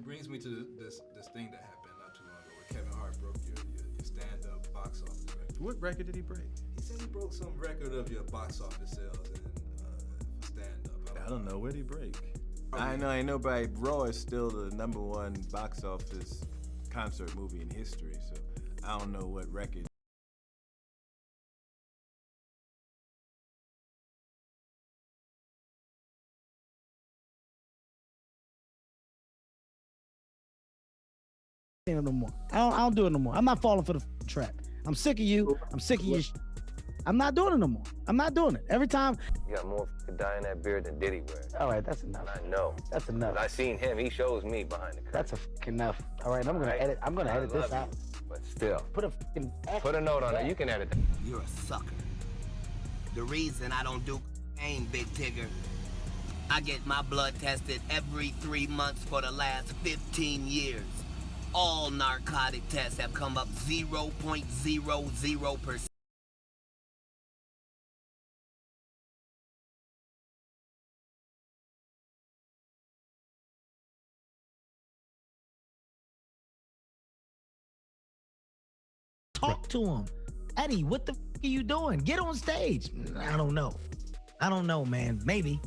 brings me to this thing that happened not too long ago where Kevin Hart broke your stand-up box office record. What record did he break? He said he broke some record of your box office sales for stand-up. I don't know. What did he break? I know ain't nobody. Raw is still the #1 box office concert movie in history, so I don't know what record. No more. I don't do it no more. I'm not falling for the trap. I'm sick of you. I'm sick of you. I'm not doing it no more. I'm not doing it. Every time. You got more dye in that beard than Diddy wears. All right, that's enough. And I know. That's enough. I seen him. He shows me behind the curtain. That's enough. All right, I'm gonna edit. I'm gonna edit this out. But still, Put a note on it. You can edit that. You're a sucker. The reason I don't do ain't Big Tigger. I get my blood tested every 3 months for the last 15 years. All narcotic tests have come up 0.00%. Talk to him. Eddie, what the f are you doing? Get on stage. I don't know. I don't know, man. Maybe.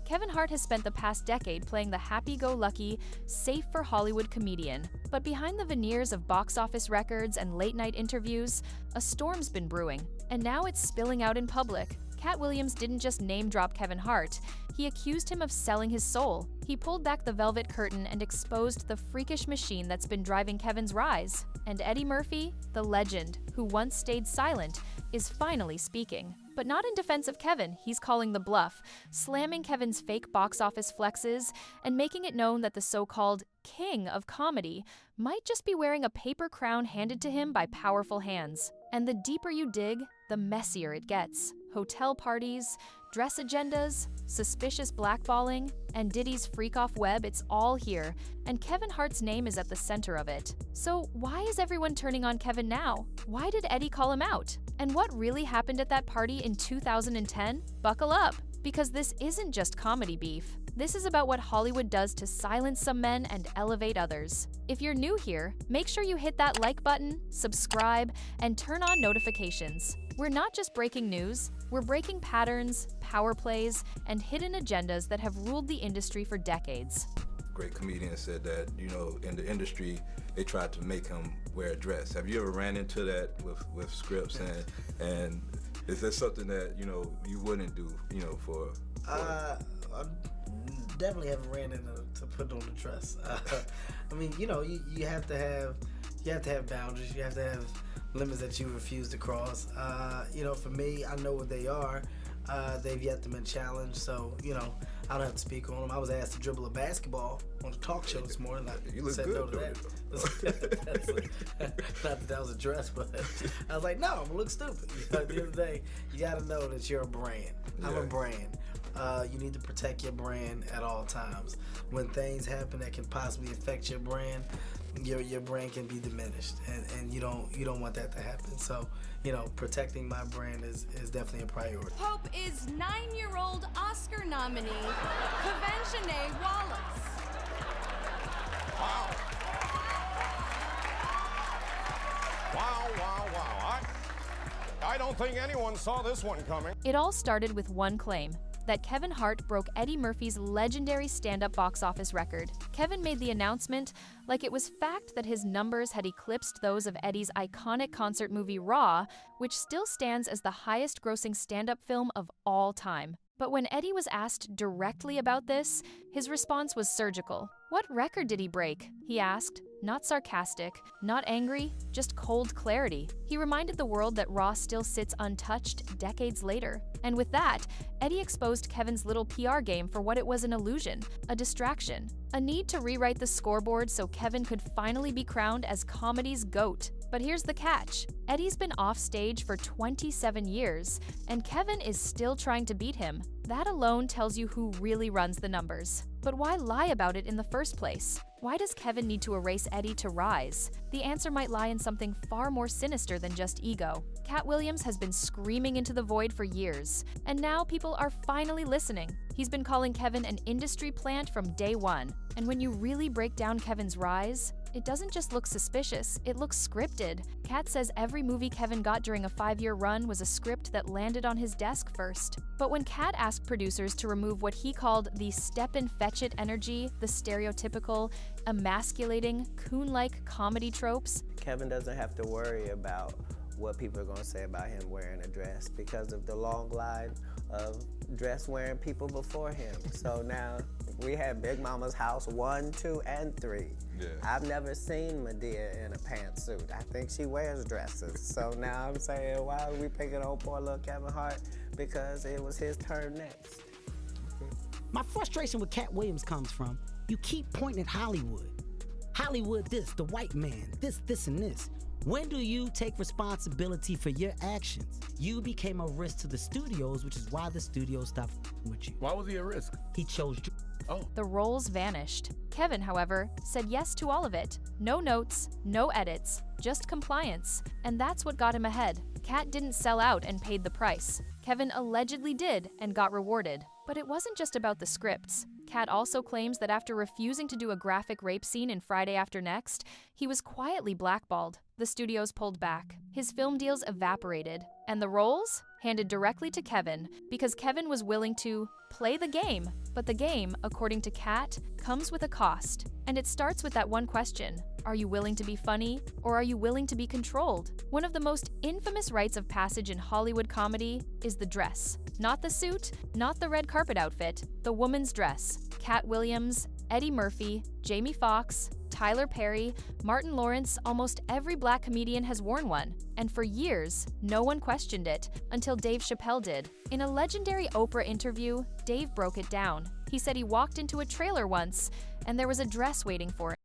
Kevin Hart has spent the past decade playing the happy-go-lucky, safe-for-Hollywood comedian. But behind the veneers of box office records and late-night interviews, a storm's been brewing, and now it's spilling out in public. Katt Williams didn't just name-drop Kevin Hart, he accused him of selling his soul. He pulled back the velvet curtain and exposed the freakish machine that's been driving Kevin's rise. And Eddie Murphy, the legend, who once stayed silent, is finally speaking. But not in defense of Kevin, he's calling the bluff, slamming Kevin's fake box office flexes, and making it known that the so-called king of comedy might just be wearing a paper crown handed to him by powerful hands. And the deeper you dig, the messier it gets. Hotel parties, dress agendas, suspicious blackballing, and Diddy's freak-off web, it's all here, and Kevin Hart's name is at the center of it. So why is everyone turning on Kevin now? Why did Eddie call him out? And what really happened at that party in 2010? Buckle up, because this isn't just comedy beef. This is about what Hollywood does to silence some men and elevate others. If you're new here, make sure you hit that like button, subscribe, and turn on notifications. We're not just breaking news, we're breaking patterns, power plays, and hidden agendas that have ruled the industry for decades. Great comedian said that, in the industry, they tried to make him wear a dress. Have you ever ran into that with scripts, and is that something that, you wouldn't do, for? I definitely haven't ran into to put on the dress. I mean, you have to have boundaries. You have to have limits that you refuse to cross. For me, I know what they are. They've yet to been challenged, so I don't have to speak on them. I was asked to dribble a basketball on a talk show this morning. You look said good no to that. Not that was a dress, but I was like, no, I'm gonna look stupid. At the end of the day, you got to know that you're a brand. I'm a brand. You need to protect your brand at all times. When things happen that can possibly affect your brand, your brand can be diminished, and you don't want that to happen. So, protecting my brand is definitely a priority. Pope is 9-year-old Oscar nominee Kevin Wallace. Wow. I don't think anyone saw this one coming. It all started with one claim, that Kevin Hart broke Eddie Murphy's legendary stand-up box office record. Kevin made the announcement like it was fact that his numbers had eclipsed those of Eddie's iconic concert movie Raw, which still stands as the highest-grossing stand-up film of all time. But when Eddie was asked directly about this, his response was surgical. "What record did he break?" he asked. Not sarcastic, not angry, just cold clarity. He reminded the world that Raw still sits untouched decades later. And with that, Eddie exposed Kevin's little PR game for what it was: an illusion, a distraction, a need to rewrite the scoreboard so Kevin could finally be crowned as comedy's GOAT. But here's the catch. Eddie's been off stage for 27 years, and Kevin is still trying to beat him. That alone tells you who really runs the numbers. But why lie about it in the first place? Why does Kevin need to erase Eddie to rise? The answer might lie in something far more sinister than just ego. Katt Williams has been screaming into the void for years, and now people are finally listening. He's been calling Kevin an industry plant from day one. And when you really break down Kevin's rise, it doesn't just look suspicious, it looks scripted. Katt says every movie Kevin got during a 5-year run was a script that landed on his desk first. But when Katt asked producers to remove what he called the step-and-fetch-it energy, the stereotypical, emasculating, coon-like comedy tropes, Kevin doesn't have to worry about what people are going to say about him wearing a dress because of the long line of dress-wearing people before him. So now we have Big Mama's house 1, 2, and 3. Yeah. I've never seen Medea in a pantsuit. I think she wears dresses. So now I'm saying, why are we picking on poor little Kevin Hart? Because it was his turn next. My frustration with Katt Williams comes from, you keep pointing at Hollywood. Hollywood this, the white man, this, and this. When do you take responsibility for your actions? You became a risk to the studios, which is why the studios stopped with you. Why was he a risk? He chose you. Oh. the roles vanished. Kevin, however, said yes to all of it. No notes, no edits, just compliance. And that's what got him ahead. Katt didn't sell out and paid the price. Kevin allegedly did and got rewarded. But it wasn't just about the scripts. Katt also claims that after refusing to do a graphic rape scene in Friday After Next, he was quietly blackballed. The studios pulled back. His film deals evaporated. And the roles? Handed directly to Kevin, because Kevin was willing to play the game. But the game, according to Katt, comes with a cost. And it starts with that one question. Are you willing to be funny, or are you willing to be controlled? One of the most infamous rites of passage in Hollywood comedy is the dress. Not the suit, not the red carpet outfit, the woman's dress. Katt Williams, Eddie Murphy, Jamie Foxx, Tyler Perry, Martin Lawrence, almost every black comedian has worn one. And for years, no one questioned it, until Dave Chappelle did. In a legendary Oprah interview, Dave broke it down. He said he walked into a trailer once, and there was a dress waiting for him.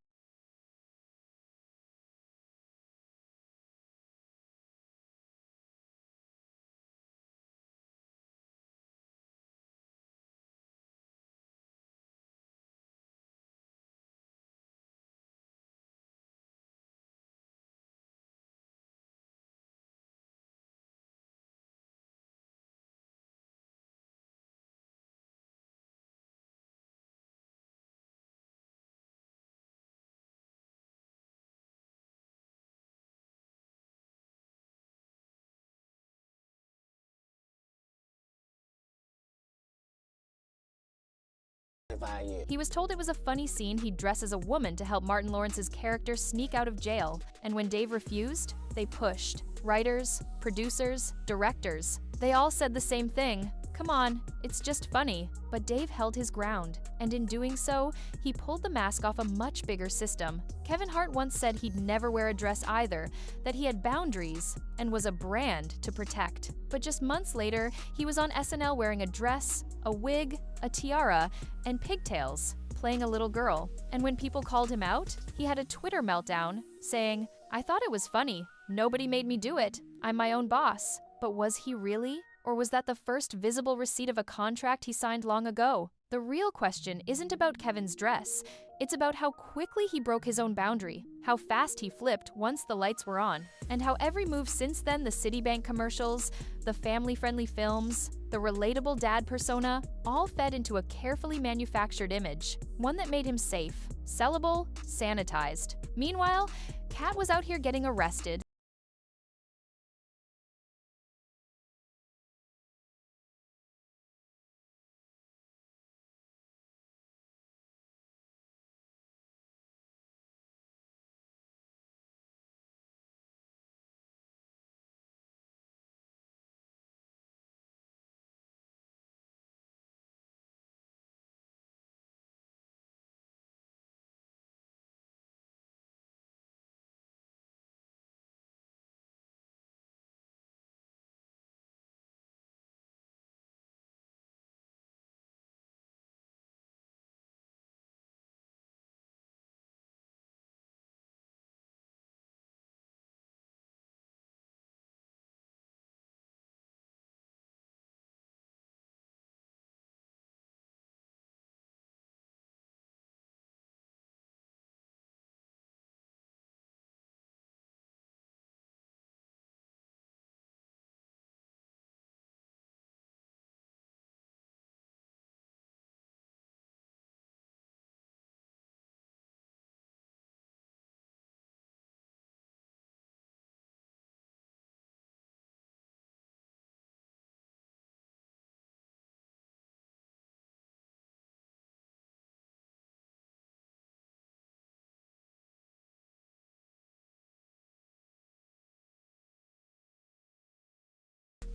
He was told it was a funny scene he'd dress as a woman to help Martin Lawrence's character sneak out of jail. And when Dave refused, they pushed. Writers, producers, directors. They all said the same thing. Come on, it's just funny. But Dave held his ground. And in doing so, he pulled the mask off a much bigger system. Kevin Hart once said he'd never wear a dress either, that he had boundaries and was a brand to protect. But just months later, he was on SNL wearing a dress, a wig, a tiara, and pigtails, playing a little girl. And when people called him out, he had a Twitter meltdown, saying, "I thought it was funny. Nobody made me do it. I'm my own boss." But was he really? Or was that the first visible receipt of a contract he signed long ago? The real question isn't about Kevin's dress. It's about how quickly he broke his own boundary, how fast he flipped once the lights were on, and how every move since then, the Citibank commercials, the family-friendly films, the relatable dad persona, all fed into a carefully manufactured image, one that made him safe, sellable, sanitized. Meanwhile, Katt was out here getting arrested,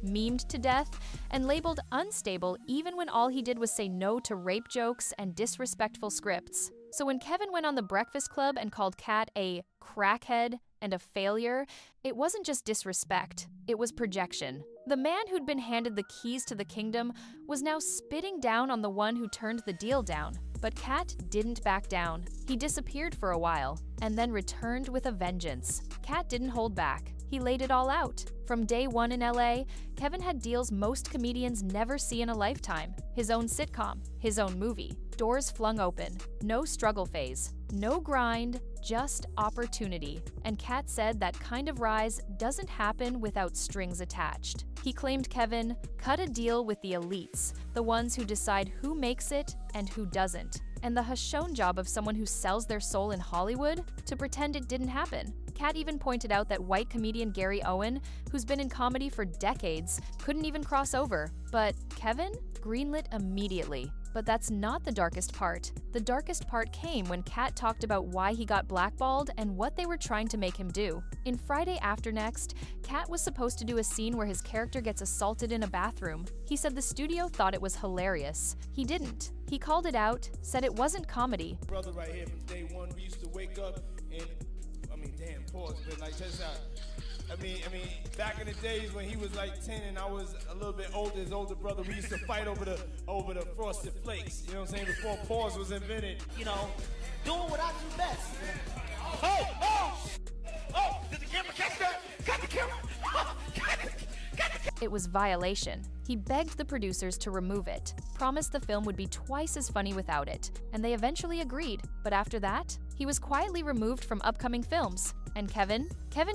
memed to death, and labeled unstable even when all he did was say no to rape jokes and disrespectful scripts. So when Kevin went on The Breakfast Club and called Katt a crackhead and a failure, it wasn't just disrespect, it was projection. The man who'd been handed the keys to the kingdom was now spitting down on the one who turned the deal down. But Katt didn't back down. He disappeared for a while, and then returned with a vengeance. Katt didn't hold back. He laid it all out. From day one in LA, Kevin had deals most comedians never see in a lifetime. His own sitcom, his own movie. Doors flung open. No struggle phase. No grind, just opportunity. And Katt said that kind of rise doesn't happen without strings attached. He claimed Kevin cut a deal with the elites, the ones who decide who makes it and who doesn't. And the Hashon job of someone who sells their soul in Hollywood to pretend it didn't happen. Katt even pointed out that white comedian Gary Owen, who's been in comedy for decades, couldn't even cross over. But Kevin greenlit immediately. But that's not the darkest part. The darkest part came when Katt talked about why he got blackballed and what they were trying to make him do. In Friday After Next, Katt was supposed to do a scene where his character gets assaulted in a bathroom. He said the studio thought it was hilarious. He didn't. He called it out, said it wasn't comedy. Brother right here from day one, we used to wake up and, damn, pause, but like, check this out. Back in the days when he was like 10 and I was a little bit older, his older brother, we used to fight over the frosted flakes. You know what I'm saying? Before pause was invented. You know, doing what I do best. Oh! Did the camera catch that? Cut the camera! It was violation. He begged the producers to remove it, promised the film would be twice as funny without it, and they eventually agreed. But after that, he was quietly removed from upcoming films. And Kevin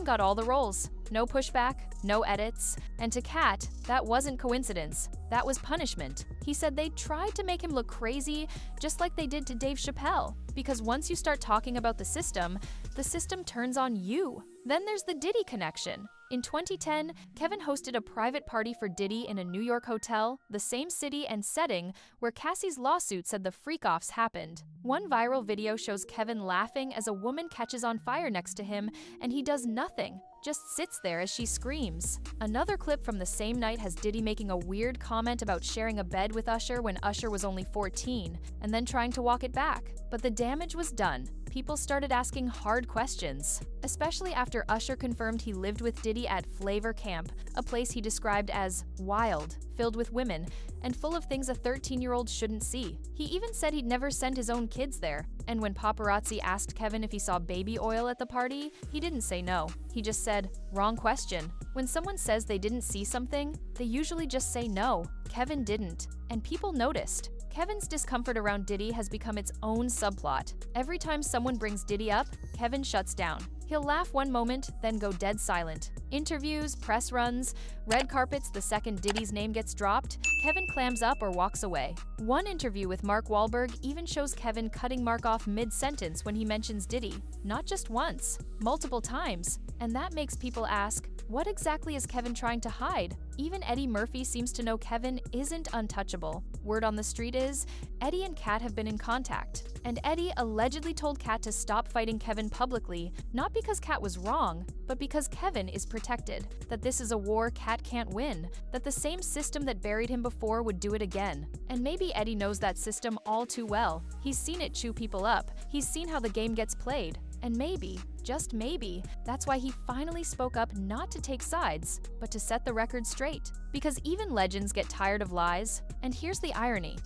got all the roles. No pushback, no edits. And to Katt, that wasn't coincidence. That was punishment. He said they tried to make him look crazy, just like they did to Dave Chappelle. Because once you start talking about the system turns on you. Then there's the Diddy connection. In 2010, Kevin hosted a private party for Diddy in a New York hotel, the same city and setting where Cassie's lawsuit said the freak-offs happened. One viral video shows Kevin laughing as a woman catches on fire next to him, and he does nothing, just sits there as she screams. Another clip from the same night has Diddy making a weird comment about sharing a bed with Usher when Usher was only 14, and then trying to walk it back. But the damage was done. People started asking hard questions, especially after Usher confirmed he lived with Diddy at Flavor Camp, a place he described as wild, filled with women, and full of things a 13-year-old shouldn't see. He even said he'd never send his own kids there. And when paparazzi asked Kevin if he saw baby oil at the party, he didn't say no. He just said, "Wrong question." When someone says they didn't see something, they usually just say no. Kevin didn't, and people noticed. Kevin's discomfort around Diddy has become its own subplot. Every time someone brings Diddy up, Kevin shuts down. He'll laugh one moment, then go dead silent. Interviews, press runs, red carpets the second Diddy's name gets dropped, Kevin clams up or walks away. One interview with Mark Wahlberg even shows Kevin cutting Mark off mid-sentence when he mentions Diddy. Not just once, multiple times. And that makes people ask, what exactly is Kevin trying to hide? Even Eddie Murphy seems to know Kevin isn't untouchable. Word on the street is, Eddie and Katt have been in contact. And Eddie allegedly told Katt to stop fighting Kevin publicly, not because Katt was wrong, but because Kevin is protected. That this is a war Katt can't win. That the same system that buried him before would do it again. And maybe Eddie knows that system all too well. He's seen it chew people up. He's seen how the game gets played. And maybe, just maybe, that's why he finally spoke up not to take sides, but to set the record straight. Because even legends get tired of lies. And here's the irony.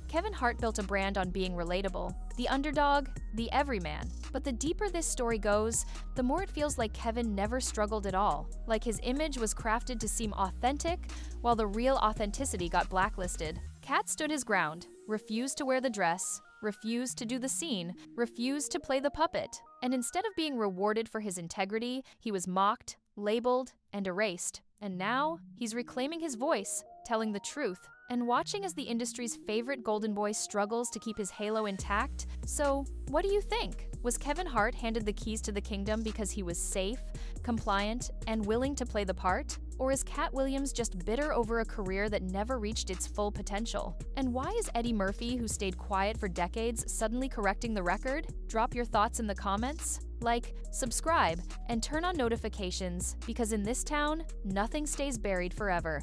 Kevin Hart built a brand on being relatable, the underdog, the everyman. But the deeper this story goes, the more it feels like Kevin never struggled at all. Like his image was crafted to seem authentic, while the real authenticity got blacklisted. Katt stood his ground, refused to wear the dress, refused to do the scene, refused to play the puppet. And instead of being rewarded for his integrity, he was mocked, labeled, and erased. And now, he's reclaiming his voice, telling the truth, and watching as the industry's favorite golden boy struggles to keep his halo intact. So, what do you think? Was Kevin Hart handed the keys to the kingdom because he was safe, compliant, and willing to play the part? Or is Katt Williams just bitter over a career that never reached its full potential? And why is Eddie Murphy, who stayed quiet for decades, suddenly correcting the record? Drop your thoughts in the comments. Like, subscribe, and turn on notifications, because in this town, nothing stays buried forever.